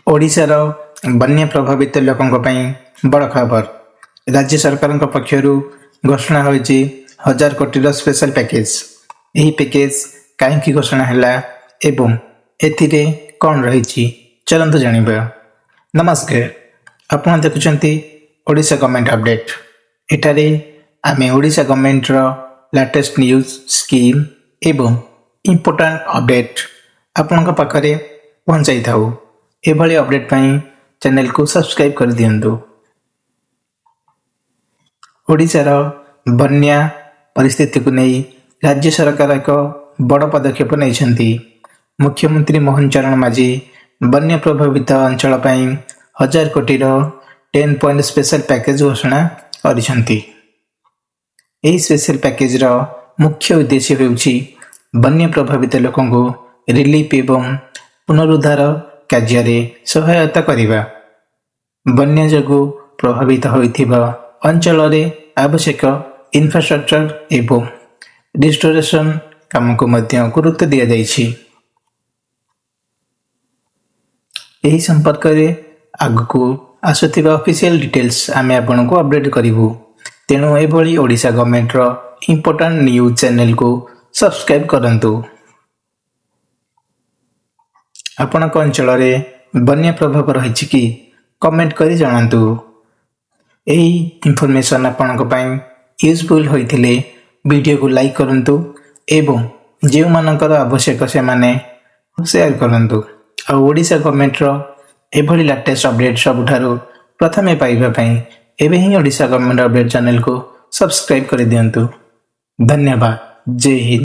ओडिशार बन्या प्रभावित लोकों बड़ खबर। राज्य सरकार पक्षर घोषणा होईची 1000 कोटी स्पेशल पैकेज। यही पैकेज कहीं घोषणा है एवं एथिरे कौन रही चलते जानिबा। नमस्कार, आपण देखुचंती ओडिशा गवर्नमेंट अपडेट। एठारे आमे ओडिशा गवर्नमेंट रो लेटेस्ट न्यूज स्कीम एवं इम्पोर्टेंट अपडेट आपण पाखरे पहुंचाई थाउ। एभली अपडेट पाई चैनल को सब्सक्राइब कर दियंतु। ओडिशार बन्या परिस्थिति को नहीं राज्य सरकार एक बड़ पदक्षेप नहीं। मुख्यमंत्री मोहन चरण माझी बन्या प्रभावित अंचल 1000 कोटी 10 पॉइंट स्पेशल पैकेज घोषणा करिसेंती। एही स्पेशल पैकेज रो मुख्य उद्देश्य हेउची बन्या प्रभावित लोकों को रिलीफ एवं पुनरुद्धार कार्य सहायता करिबा। बन्या जगु प्रभावित होइथिबा अंचल आवश्यक इंफ्रास्ट्रक्चर एवं रिस्टोरेशन काम को मध्य गुरुत्व दिया जाइछि। एही संपर्क रे आगु आसुथिबा ऑफिशियल डिटेल्स आमे आपन को अपडेट करिवु। तेणु एभली ओडिशा गवर्नमेंट रो इंपोर्टेंट न्यूज चैनल को सब्सक्राइब करंतु। आपण को अंचल बन्या प्रभाव रही कि कमेंट करी जणांतु। एही इंफॉर्मेशन आपण को पाई यूजफुल होइथिले वीडियो को लाइक करंतु एवं जेउ मानकर आवश्यक से माने शेयर करंतु। आ ओडिशा गवर्नमेंट रो एभली लेटेस्ट अपडेट सबुठारो प्रथमे पाइबा पई एबे ही ओडिशा गवर्नमेंट अपडेट चैनल को सब्सक्राइब कर दियंतु। धन्यवाद। जय हिंद।